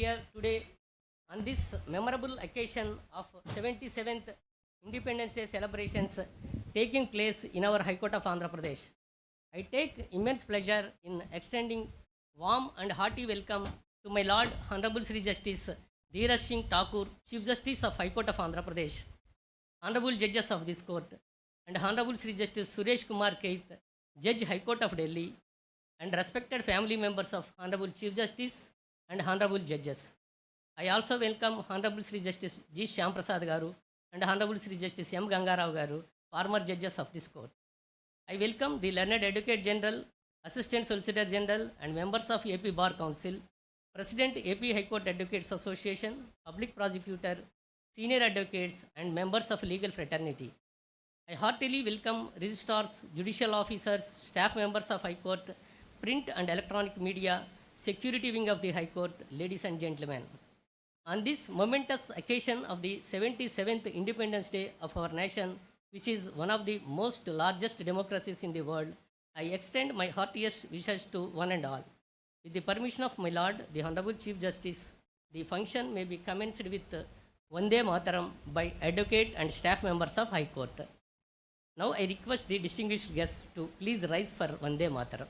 here today on this memorable occasion of 77th Independence Day celebrations taking place in our High Court of Andhra Pradesh. I take immense pleasure in extending warm and hearty welcome to my Lord Honorable Sri Justice Dheeraj Singh Thakur, Chief Justice of High Court of Andhra Pradesh, Honorable Judges of this court, and Honorable Sri Justice Suresh Kumar Keith, Judge High Court of Delhi, and respected family members of Honorable Chief Justice and Honorable Judges. I also welcome Honorable Sri Justice G. Shyam Prasad Garu and Honorable Sri Justice M. Gangarao Garu, former judges of this court. I welcome the Learned Advocate General, Assistant Solicitor General, and members of AP Bar Council, President AP High Court Advocates Association, Public Prosecutor, Senior Advocates, and members of legal fraternity. I heartily welcome registrars, judicial officers, staff members of High Court, print and electronic media, security wing of the High Court, ladies and gentlemen. On this momentous occasion of the 77th Independence Day of our nation, which is one of the most largest democracies in the world, I extend my heartiest wishes to one and all. With the permission of my Lord, the Honorable Chief Justice, the function may be commenced with Vande Mataram by advocate and staff members of High Court. Now I request the distinguished guests to please rise for Vande Mataram.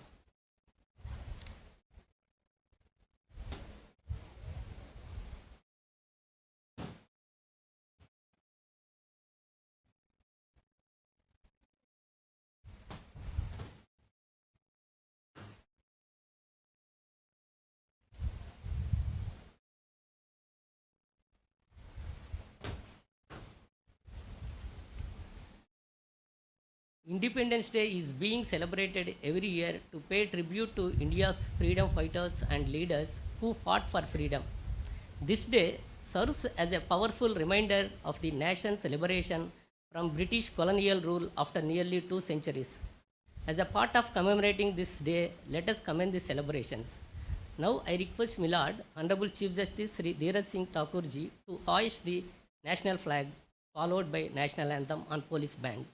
Independence Day is being celebrated every year to pay tribute to India's freedom fighters and leaders who fought for freedom. This day serves as a powerful reminder of the nation's liberation from British colonial rule after nearly 2 centuries. As a part of commemorating this day, let us commend the celebrations. Now I request my Lord, Honorable Chief Justice Sri Dheeraj Singh Thakur ji to hoist the national flag, followed by national anthem on police band.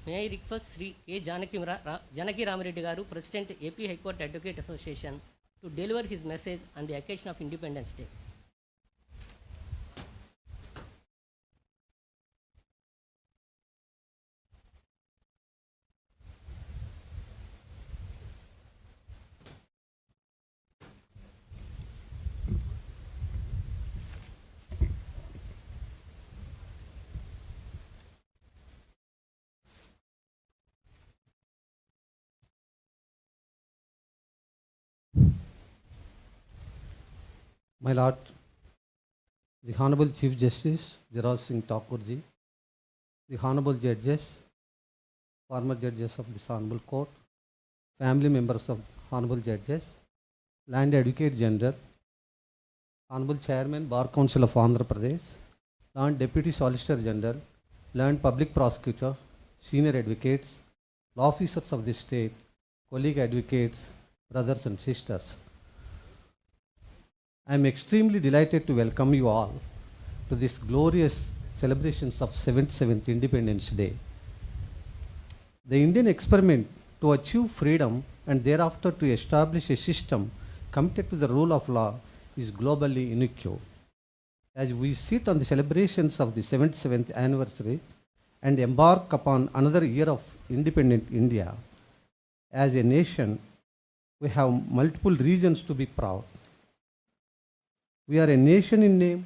May I request Sri K. Janaki Ramireddy Garu, President AP High Court Advocate Association, to deliver his message on the occasion of Independence Day. My Lord, the Honorable Chief Justice Dhiraj Singh Thakurji, the Honorable Judges, former judges of this Honorable Court, family members of Honorable Judges, Land Advocate General, Honorable Chairman, Bar Council of Andhra Pradesh, Land Deputy Solicitor General, Land Public Prosecutor, Senior Advocates, Law Officers of the State, colleague advocates, brothers and sisters. I am extremely delighted to welcome you all to this glorious celebrations of 77th Independence Day. The Indian experiment to achieve freedom and thereafter to establish a system committed to the rule of law is globally unique. As we sit on the celebrations of the 77th anniversary and embark upon another year of independent India, as a nation, we have multiple reasons to be proud. We are a nation in name,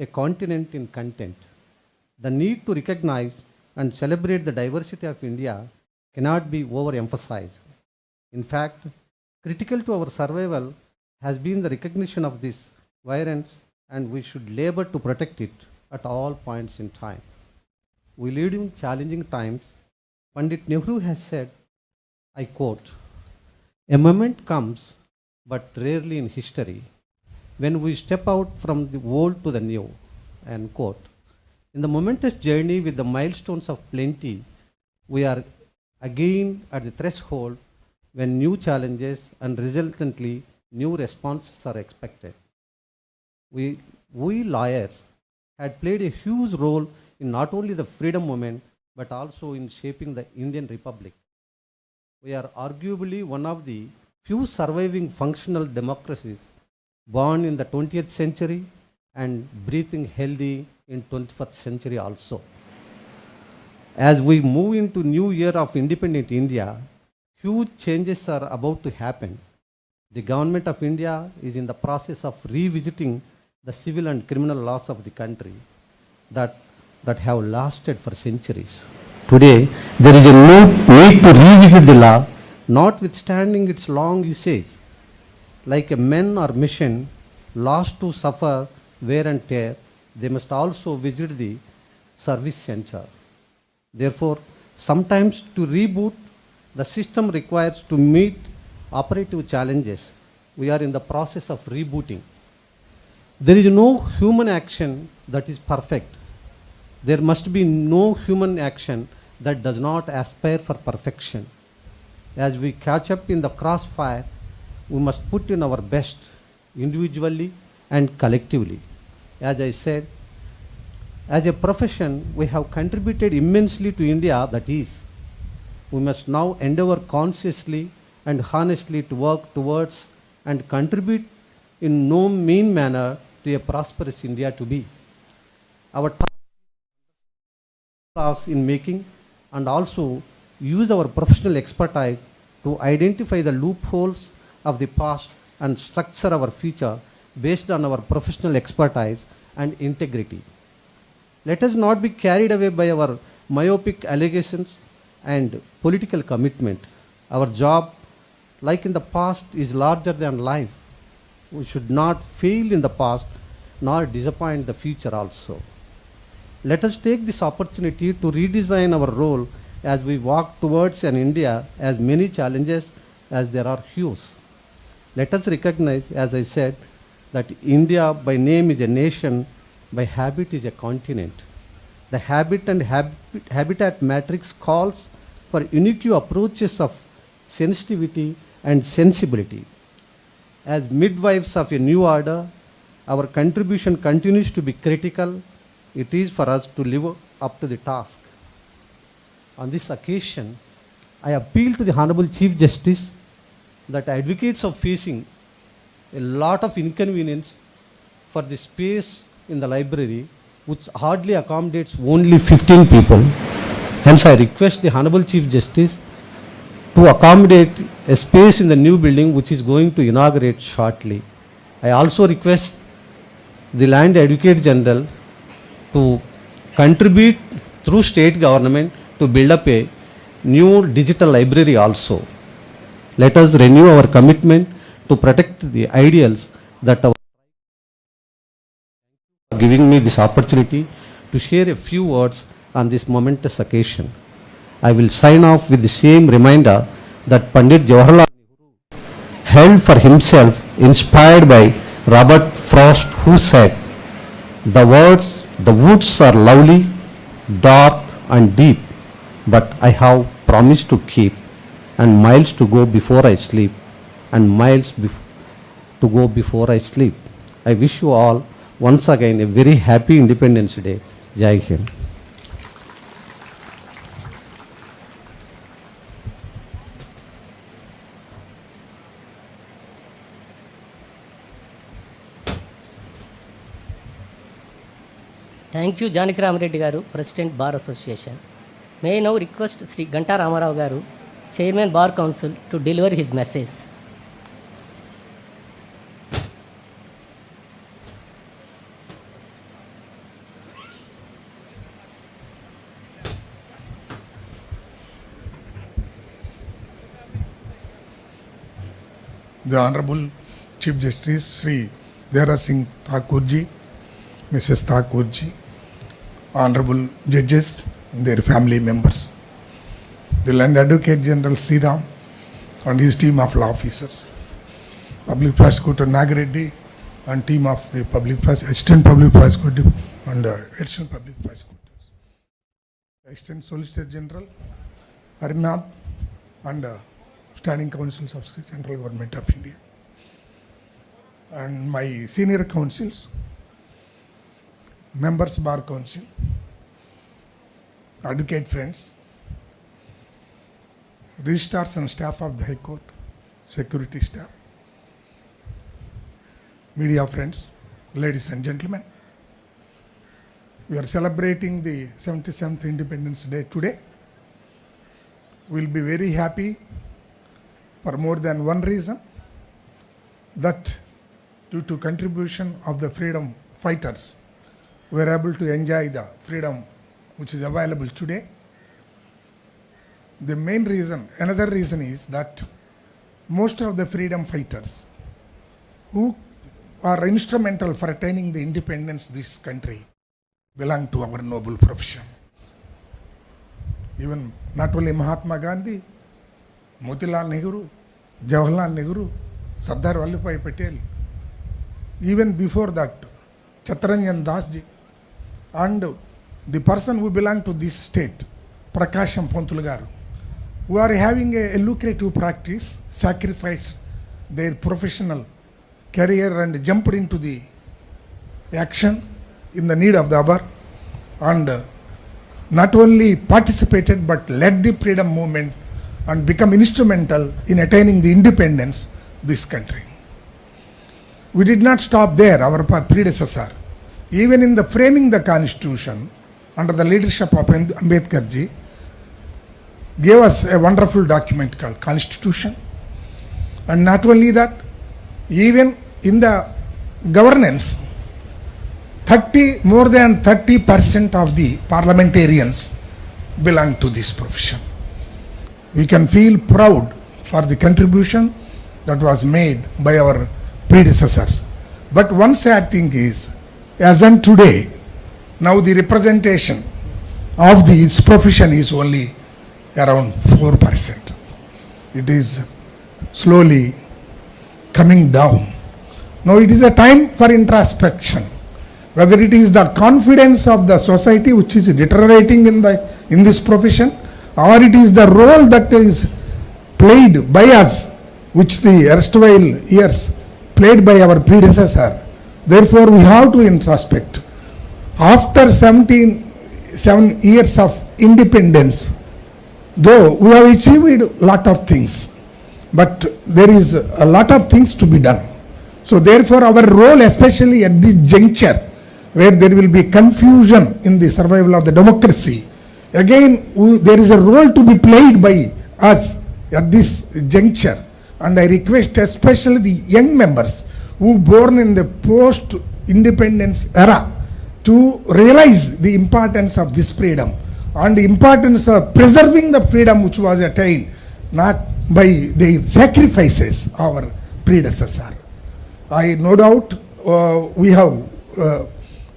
a continent in content. The need to recognize and celebrate the diversity of India cannot be overemphasized. In fact, critical to our survival has been the recognition of this variance, and we should labor to protect it at all points in time. We live in challenging times. Pandit Nehru has said, I quote, "A moment comes, but rarely in history, when we step out from the old to the new," end quote. In the momentous journey with the milestones of plenty, we are again at the threshold when new challenges and resultantly new responses are expected. We lawyers had played a huge role in not only the freedom movement but also in shaping the Indian Republic. We are arguably one of the few surviving functional democracies born in the 20th century and breathing healthy in 21st century also. As we move into new year of independent India, huge changes are about to happen. The government of India is in the process of revisiting the civil and criminal laws of the country that have lasted for centuries. Today, there is a need to revisit the law, notwithstanding its long usage. Like a men or machine lost to suffer wear and tear, they must also visit the service center. Therefore, sometimes to reboot, the system requires to meet operative challenges. We are in the process of rebooting. There is no human action that is perfect. There must be no human action that does not aspire for perfection. As we catch up in the crossfire, we must put in our best individually and collectively. As I said, as a profession, we have contributed immensely to India, that is, we must now endeavor consciously and honestly to work towards and contribute in no mean manner to a prosperous India to be. Our task in making and also use our professional expertise to identify the loopholes of the past and structure our future based on our professional expertise and integrity. Let us not be carried away by our myopic allegations and political commitment. Our job, like in the past, is larger than life. We should not fail in the past nor disappoint the future also. Let us take this opportunity to redesign our role as we walk towards an India as many challenges as there are hues. Let us recognize, as I said, that India by name is a nation, by habit is a continent. The habit and habitat matrix calls for unique approaches of sensitivity and sensibility. As midwives of a new order, our contribution continues to be critical. It is for us to live up to the task. On this occasion, I appeal to the Honorable Chief Justice that advocates of facing a lot of inconvenience for the space in the library, which hardly accommodates only 15 people. Hence, I request the Honorable Chief Justice to accommodate a space in the new building which is going to inaugurate shortly. I also request the Land Advocate General to contribute through state government to build up a new digital library also. Let us renew our commitment to protect the ideals that our giving me this opportunity to share a few words on this momentous occasion. I will sign off with the same reminder that Pandit Jawaharlal held for himself, inspired by Robert Frost, who said, the woods are lovely, dark and deep, but I have promised to keep, and miles to go before I sleep, and miles to go before I sleep. I wish you all once again a very happy Independence Day. Jai Hind. Thank you, Janaki Ramareddy Garu, President Bar Association. May I now request Sri Ganta Ramarao Garu, Chairman Bar Council, to deliver his message. The Honorable Chief Justice Sri Dera Singh Thakurji, Mrs. Thakurji, Honorable Judges and their family members, the Land Advocate General Sri Ram and his team of law officers, Public Prosecutor Nagareddy and team of the Assistant Public Prosecutor and Additional Public Prosecutors, Assistant Solicitor General Harinath and Standing Councils of the Central Government of India, and my senior councils, members Bar Council, advocate friends, registrars and staff of the High Court, security staff, media friends, ladies and gentlemen. We are celebrating the 77th Independence Day today. We will be very happy for more than one reason, that due to contribution of the freedom fighters, we are able to enjoy the freedom which is available today. The main reason, another reason is that most of the freedom fighters who are instrumental for attaining the independence of this country belong to our noble profession. Even not only Mahatma Gandhi, Motilal Nehru, Jawaharlal Nehru, Sardar Vallabhbhai Patel, even before that, Chatranjan Das ji, and the person who belong to this state, Prakasham Pontul Garu, who are having a lucrative practice, sacrificed their professional career and jumped into the action in the need of the hour, and not only participated but led the freedom movement and become instrumental in attaining the independence of this country. We did not stop there, our predecessor. Even in the framing the constitution, under the leadership of Ambedkar ji, gave us a wonderful document called Constitution. And not only that, even in the governance, more than 30% of the parliamentarians belong to this profession. We can feel proud for the contribution that was made by our predecessors. But one sad thing is, as on today, now the representation of this profession is only around 4%. It is slowly coming down. Now it is a time for introspection, whether it is the confidence of the society which is deteriorating in this profession, or it is the role that is played by us, which the erstwhile years played by our predecessor. Therefore, we have to introspect. After 7 years of independence, though we have achieved a lot of things, but there is a lot of things to be done. So therefore, our role, especially at this juncture, where there will be confusion in the survival of the democracy, again, there is a role to be played by us at this juncture. And I request especially the young members who born in the post-independence era to realize the importance of this freedom and the importance of preserving the freedom which was attained not by the sacrifices of our predecessor. I no doubt we have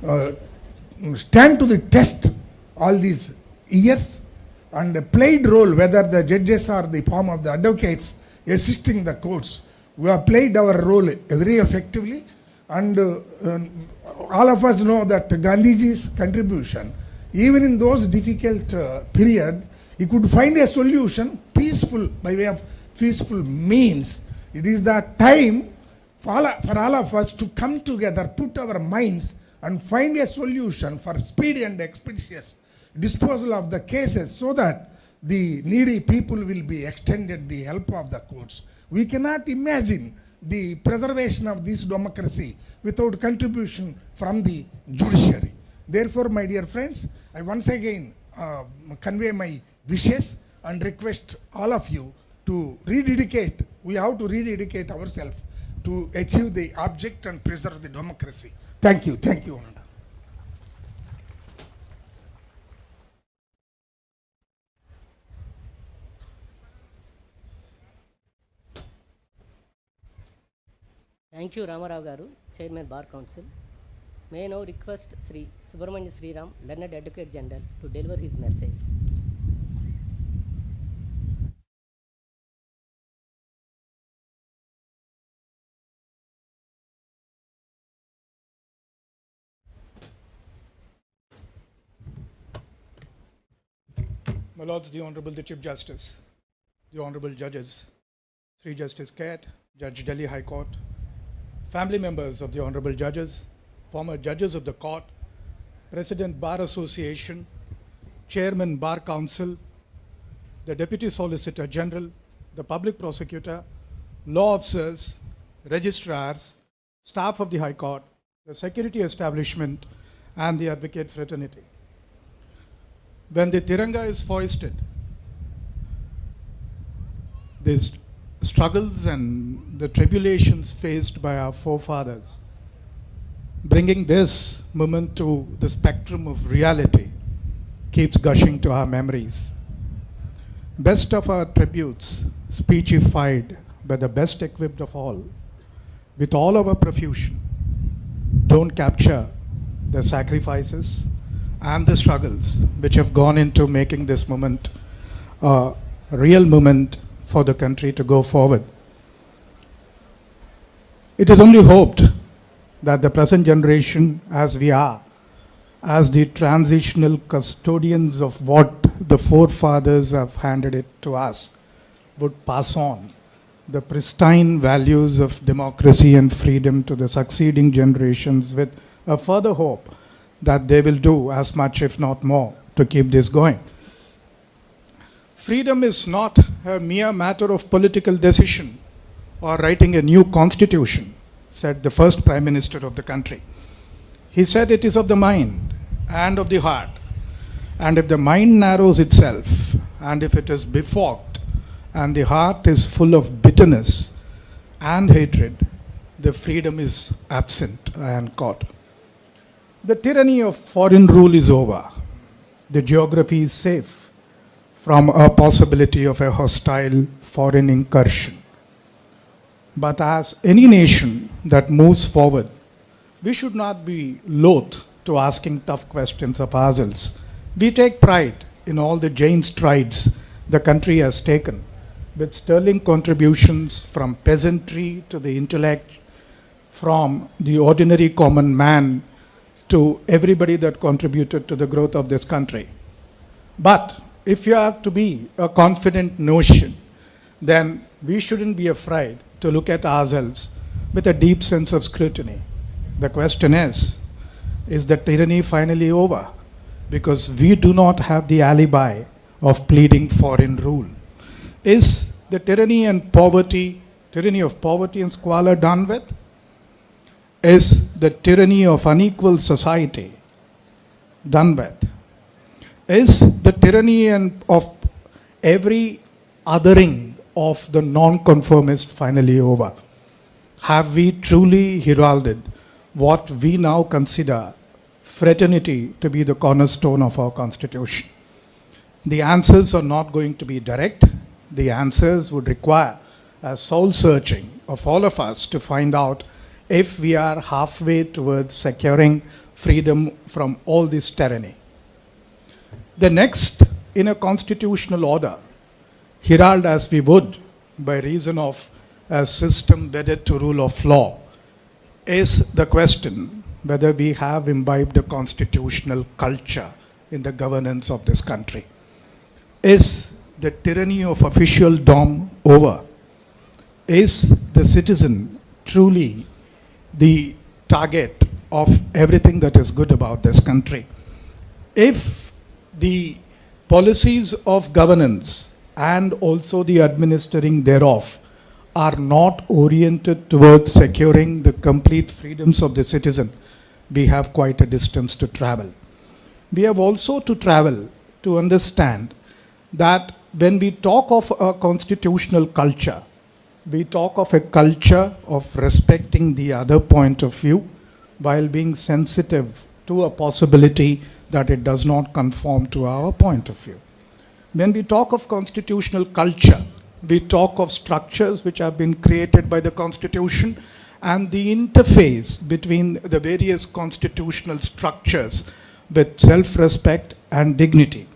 uh, stand to the test all these years and played role, whether the judges or the form of the advocates assisting the courts. We have played our role very effectively, and all of us know that Gandhiji's contribution, even in those difficult period, he could find a solution peaceful, by way of peaceful means. It is the time for all of us to come together, put our minds and find a solution for speedy and expeditious disposal of the cases, so that the needy people will be extended the help of the courts. We cannot imagine the preservation of this democracy without contribution from the judiciary. Therefore, my dear friends, I once again convey my wishes and request all of you to rededicate. We have to rededicate ourselves to achieve the object and preserve the democracy. Thank you. Thank you, Ananda. Thank you, Ramarao Garu, Chairman Bar Council. May I now request Sri Subramanya Sriram, Learned Advocate General, to deliver his message. My Lords, the Honorable the Chief Justice, the Honorable Judges, Sri Justice Kat, Judge Delhi High Court, family members of the Honorable Judges, former judges of the court, President Bar Association, Chairman Bar Council, the Deputy Solicitor General, the Public Prosecutor, law officers, registrars, staff of the High Court, the security establishment, and the advocate fraternity. When the Tiranga is foisted, these struggles and the tribulations faced by our forefathers, bringing this moment to the spectrum of reality, keeps gushing to our memories. Best of our tributes, speechified by the best equipped of all, with all our profusion, don't capture the sacrifices and the struggles which have gone into making this moment a real moment for the country to go forward. It is only hoped that the present generation, as we are, as the transitional custodians of what the forefathers have handed it to us, would pass on the pristine values of democracy and freedom to the succeeding generations, with a further hope that they will do as much, if not more, to keep this going. Freedom is not a mere matter of political decision or writing a new constitution, said the first Prime Minister of the country. He said it is of the mind and of the heart. And if the mind narrows itself, and if it is befogged, and the heart is full of bitterness and hatred, the freedom is absent and caught. The tyranny of foreign rule is over. The geography is safe from a possibility of a hostile foreign incursion. But as any nation that moves forward, we should not be loath to asking tough questions of ourselves. We take pride in all the giant strides the country has taken, with sterling contributions from peasantry to the intellect, from the ordinary common man to everybody that contributed to the growth of this country. But if you have to be a confident notion, then we shouldn't be afraid to look at ourselves with a deep sense of scrutiny. The question is the tyranny finally over? Because we do not have the alibi of pleading foreign rule. Is the tyranny of poverty and squalor done with? Is the tyranny of unequal society done with? Is the tyranny of every othering of the non-conformist finally over? Have we truly heralded what we now consider fraternity to be the cornerstone of our constitution? The answers are not going to be direct. The answers would require a soul searching of all of us to find out if we are halfway towards securing freedom from all this tyranny. The next, in a constitutional order, herald as we would by reason of a system wedded to rule of law, is the question whether we have imbibed a constitutional culture in the governance of this country. Is the tyranny of official dom over? Is the citizen truly the target of everything that is good about this country? If the policies of governance and also the administering thereof are not oriented towards securing the complete freedoms of the citizen, we have quite a distance to travel. We have also to travel to understand that when we talk of a constitutional culture, we talk of a culture of respecting the other point of view while being sensitive to a possibility that it does not conform to our point of view. When we talk of constitutional culture, we talk of structures which have been created by the Constitution and the interface between the various constitutional structures with self-respect and dignity.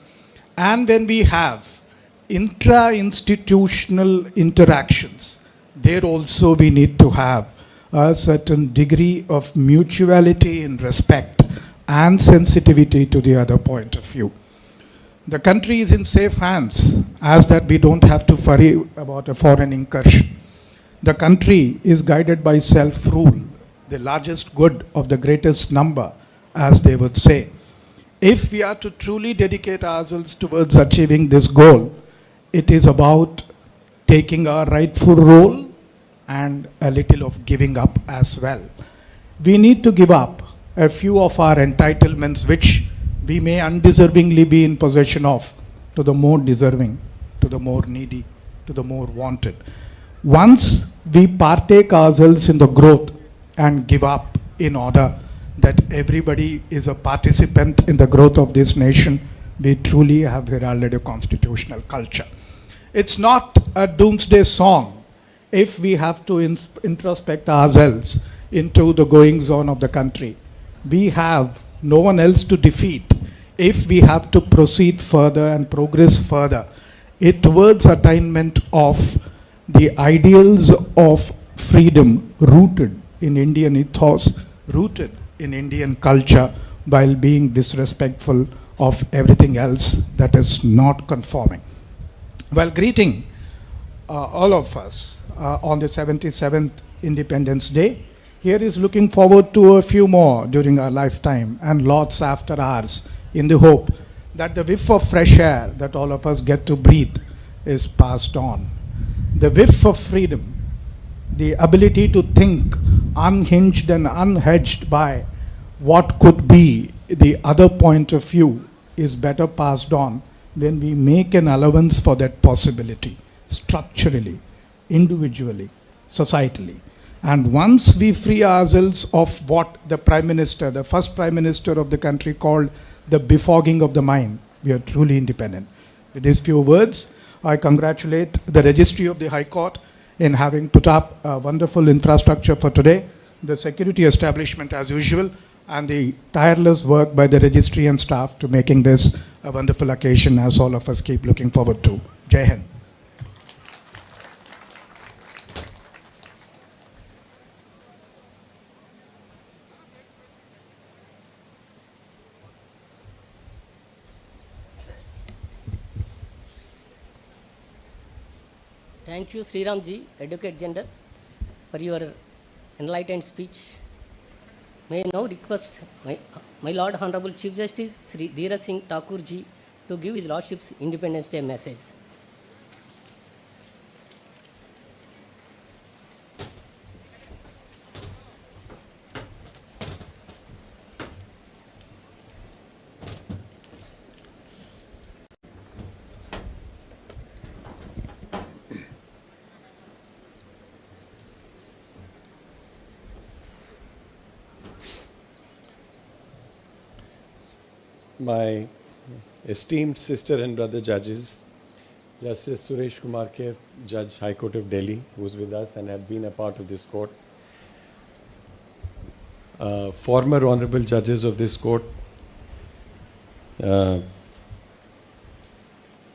And when we have intra-institutional interactions, there also we need to have a certain degree of mutuality in respect and sensitivity to the other point of view. The country is in safe hands, as that we don't have to worry about a foreign incursion. The country is guided by self-rule, the largest good of the greatest number, as they would say. If we are to truly dedicate ourselves towards achieving this goal, it is about taking our rightful role and a little of giving up as well. We need to give up a few of our entitlements which we may undeservingly be in possession of to the more deserving, to the more needy, to the more wanted. Once we partake ourselves in the growth and give up in order that everybody is a participant in the growth of this nation, we truly have heralded a constitutional culture. It's not a doomsday song if we have to introspect ourselves into the goings on of the country. We have no one else to defeat if we have to proceed further and progress further towards attainment of the ideals of freedom rooted in Indian ethos, rooted in Indian culture, while being disrespectful of everything else that is not conforming. Well, greeting all of us on the 77th Independence Day. Here is looking forward to a few more during our lifetime and lots after ours, in the hope that the whiff of fresh air that all of us get to breathe is passed on. The whiff of freedom, the ability to think unhinged and unhedged by what could be the other point of view, is better passed on when we make an allowance for that possibility, structurally, individually, societally. And once we free ourselves of what the Prime Minister, the first Prime Minister of the country, called the befogging of the mind, we are truly independent. With these few words, I congratulate the Registry of the High Court in having put up a wonderful infrastructure for today, the security establishment as usual, and the tireless work by the registry and staff to making this a wonderful occasion, as all of us keep looking forward to. Jai Hind. Thank you, Sriram ji, Advocate General, for your enlightened speech. May I now request my Lord Honorable Chief Justice Sri Dheeraj Singh Thakur ji to give his Lordship's Independence Day message. My esteemed sister and brother judges, Justice Suresh Kumar Keth, Judge High Court of Delhi, who is with us and have been a part of this court, former honorable judges of this court, Mr.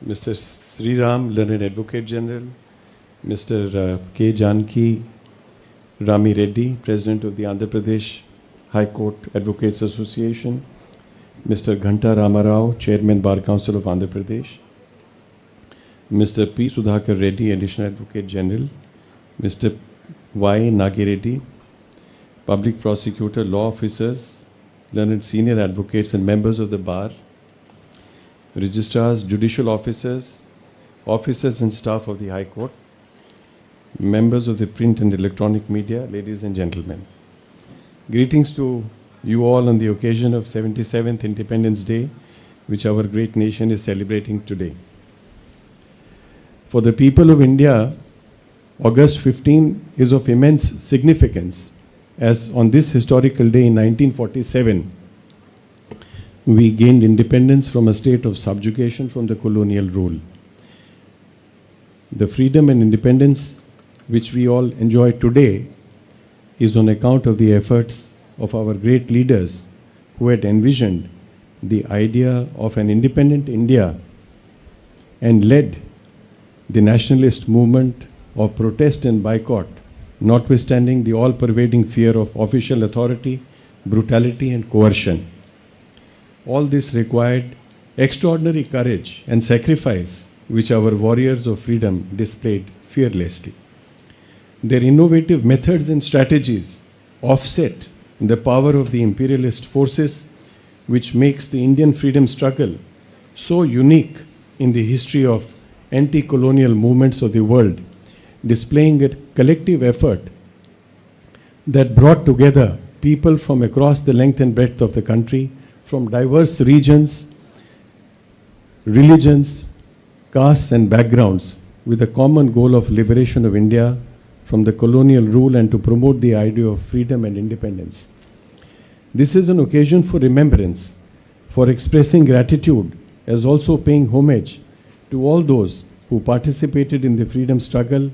Sriram, Learned Advocate General, Mr. K. Janki Rami Reddy, President of the Andhra Pradesh High Court Advocates Association, Mr. Ghanta Ramarao, Chairman Bar Council of Andhra Pradesh, Mr. P. Sudhakar Reddy, Additional Advocate General, Mr. Y. Nagi Reddy, Public Prosecutor, Law Officers, learned Senior Advocates and members of the Bar, Registrars, Judicial Officers, Officers and staff of the High Court, members of the print and electronic media, ladies and gentlemen. Greetings to you all on the occasion of 77th Independence Day, which our great nation is celebrating today. For the people of India, August 15 is of immense significance, as on this historical day in 1947, we gained independence from a state of subjugation from the colonial rule. The freedom and independence which we all enjoy today is on account of the efforts of our great leaders who had envisioned the idea of an independent India and led the nationalist movement of protest and boycott, notwithstanding the all-pervading fear of official authority, brutality and coercion. All this required extraordinary courage and sacrifice which our warriors of freedom displayed fearlessly. Their innovative methods and strategies offset the power of the imperialist forces, which makes the Indian freedom struggle so unique in the history of anti-colonial movements of the world, displaying a collective effort that brought together people from across the length and breadth of the country, from diverse regions, religions, castes and backgrounds, with a common goal of liberation of India from the colonial rule and to promote the idea of freedom and independence. This is an occasion for remembrance, for expressing gratitude, as also paying homage to all those who participated in the freedom struggle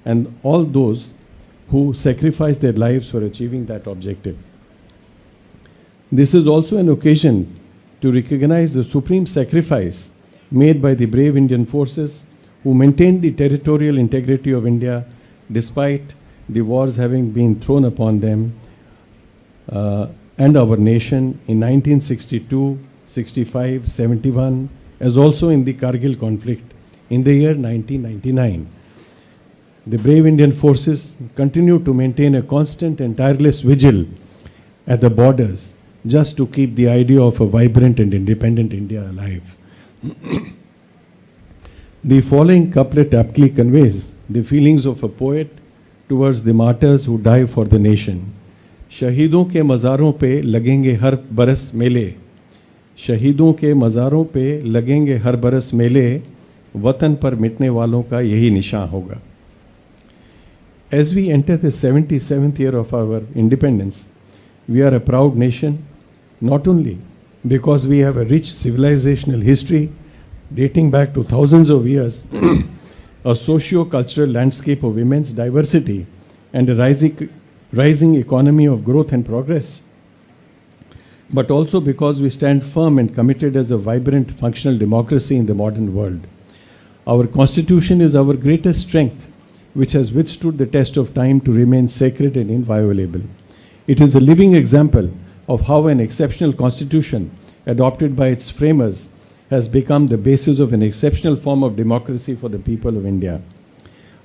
and all those who sacrificed their lives for achieving that objective. This is also an occasion to recognize the supreme sacrifice made by the brave Indian forces who maintained the territorial integrity of India despite the wars having been thrown upon them and our nation in 1962, 65, 71, as also in the Kargil conflict in the year 1999. The brave Indian forces continue to maintain a constant and tireless vigil at the borders just to keep the idea of a vibrant and independent India alive. The following couplet aptly conveys the feelings of a poet towards the martyrs who die for the nation. शहीदों के मज़ारों पे लगेंगे हर बरस मेले, शहीदों के मज़ारों पे लगेंगे हर बरस मेले, वतन पर मिटने वालों का यही निशान होगा. As we enter the 77th year of our independence, we are a proud nation, not only because we have a rich civilizational history dating back to thousands of years, a socio-cultural landscape of immense diversity, and a rising economy of growth and progress, but also because we stand firm and committed as a vibrant, functional democracy in the modern world. Our Constitution is our greatest strength, which has withstood the test of time to remain sacred and inviolable. It is a living example of how an exceptional Constitution, adopted by its framers, has become the basis of an exceptional form of democracy for the people of India.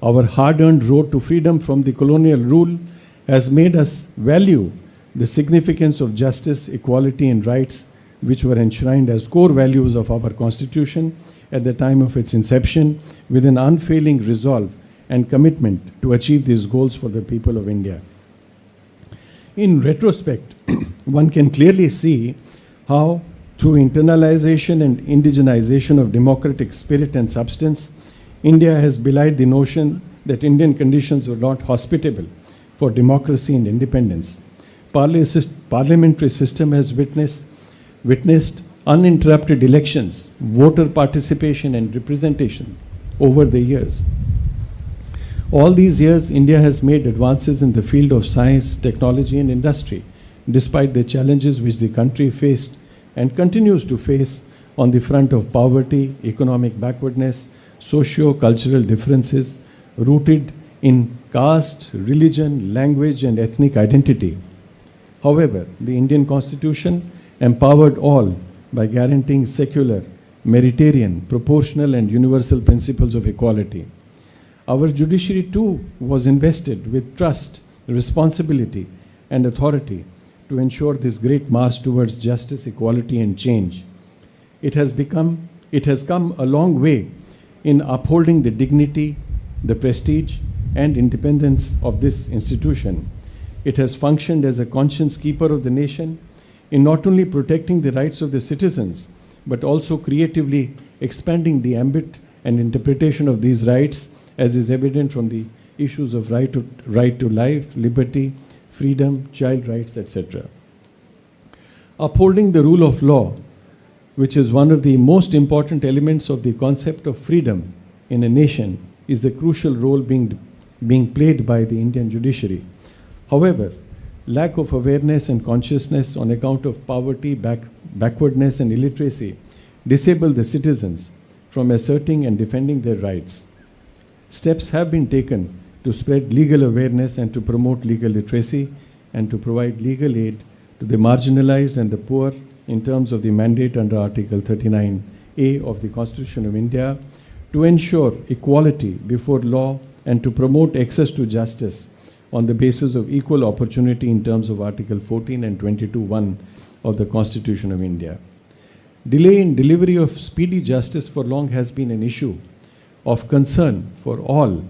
Our hard-earned road to freedom from the colonial rule has made us value the significance of justice, equality and rights, which were enshrined as core values of our Constitution at the time of its inception, with an unfailing resolve and commitment to achieve these goals for the people of India. In retrospect, one can clearly see how, through internalization and indigenization of democratic spirit and substance, India has belied the notion that Indian conditions were not hospitable for democracy and independence. Parliamentary system has witnessed uninterrupted elections, voter participation and representation over the years. All these years, India has made advances in the field of science, technology and industry, despite the challenges which the country faced and continues to face on the front of poverty, economic backwardness, socio-cultural differences rooted in caste, religion, language, and ethnic identity. However, the Indian Constitution empowered all by guaranteeing secular, meritarian, proportional, and universal principles of equality. Our judiciary too was invested with trust, responsibility, and authority to ensure this great march towards justice, equality, and change. It has come a long way in upholding the dignity, the prestige, and independence of this institution. It has functioned as a conscience keeper of the nation in not only protecting the rights of the citizens, but also creatively expanding the ambit and interpretation of these rights, as is evident from the issues of right to life, liberty, freedom, child rights, etc. Upholding the rule of law, which is one of the most important elements of the concept of freedom in a nation, is the crucial role being played by the Indian judiciary. However, lack of awareness and consciousness on account of poverty, backwardness, and illiteracy disable the citizens from asserting and defending their rights. Steps have been taken to spread legal awareness and to promote legal literacy and to provide legal aid to the marginalized and the poor in terms of the mandate under Article 39A of the Constitution of India to ensure equality before law and to promote access to justice on the basis of equal opportunity in terms of Article 14 and 22(1) of the Constitution of India. Delay in delivery of speedy justice for long has been an issue of concern for all,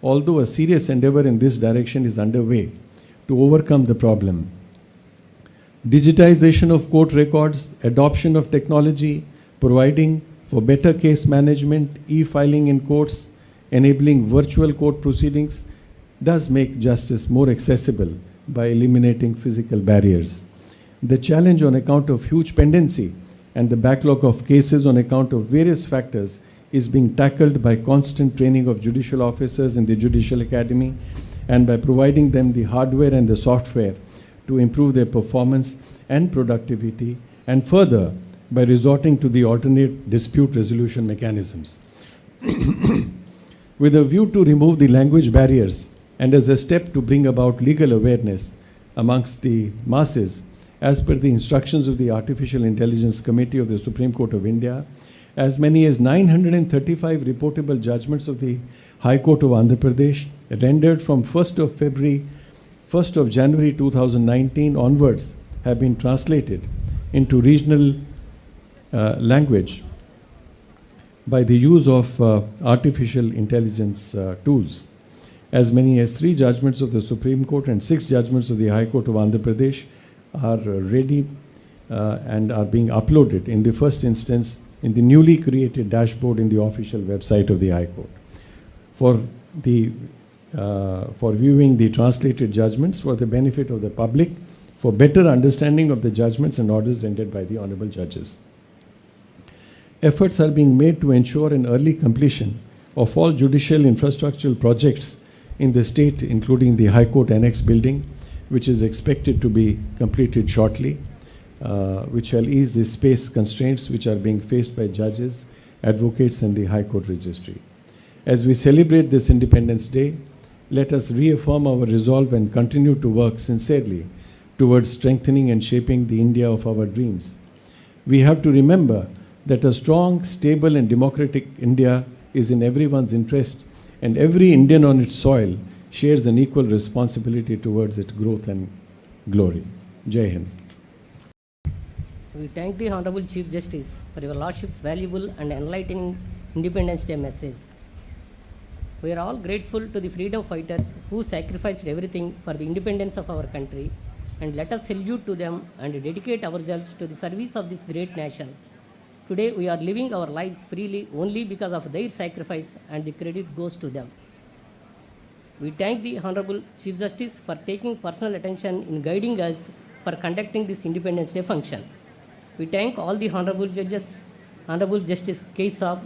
although a serious endeavor in this direction is underway to overcome the problem. Digitization of court records, adoption of technology, providing for better case management, e-filing in courts, enabling virtual court proceedings does make justice more accessible by eliminating physical barriers. The challenge on account of huge pendency and the backlog of cases on account of various factors is being tackled by constant training of judicial officers in the Judicial Academy and by providing them the hardware and the software to improve their performance and productivity, and further by resorting to the alternate dispute resolution mechanisms. With a view to remove the language barriers and as a step to bring about legal awareness amongst the masses, as per the instructions of the Artificial Intelligence Committee of the Supreme Court of India, as many as 935 reportable judgments of the High Court of Andhra Pradesh rendered from 1st of January 2019 onwards have been translated into regional language by the use of artificial intelligence tools. As many as 3 judgments of the Supreme Court and 6 judgments of the High Court of Andhra Pradesh are ready and are being uploaded in the first instance in the newly created dashboard in the official website of the High Court. For viewing the translated judgments for the benefit of the public, for better understanding of the judgments and orders rendered by the honorable judges. Efforts are being made to ensure an early completion of all judicial infrastructural projects in the state, including the High Court Annex building, which is expected to be completed shortly, which shall ease the space constraints which are being faced by judges, advocates, and the High Court Registry. As we celebrate this Independence Day, let us reaffirm our resolve and continue to work sincerely towards strengthening and shaping the India of our dreams. We have to remember that a strong, stable, and democratic India is in everyone's interest, and every Indian on its soil shares an equal responsibility towards its growth and glory. Jai Hind. We thank the Honorable Chief Justice for your Lordship's valuable and enlightening Independence Day message. We are all grateful to the freedom fighters who sacrificed everything for the independence of our country, and let us salute to them and dedicate ourselves to the service of this great nation. Today we are living our lives freely only because of their sacrifice, and the credit goes to them. We thank the Honorable Chief Justice for taking personal attention in guiding us for conducting this Independence Day function. We thank all the Honorable Judges, Honorable Justice K. Saab,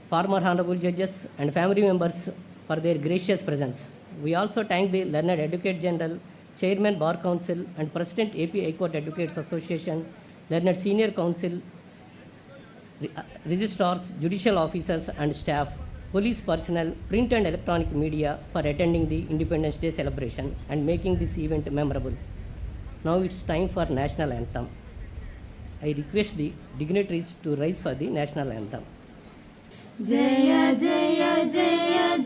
former Honorable Judges and family members for their gracious presence. We also thank the Learned Advocate General Chairman Bar Council and President AP High Court Advocates Association, learned senior counsel, registrars, judicial officers and staff, police personnel, print and electronic media for attending the Independence Day celebration and making this event memorable. Now it's time for national anthem. I request the dignitaries to rise for the national anthem. Jaya Jaya Jaya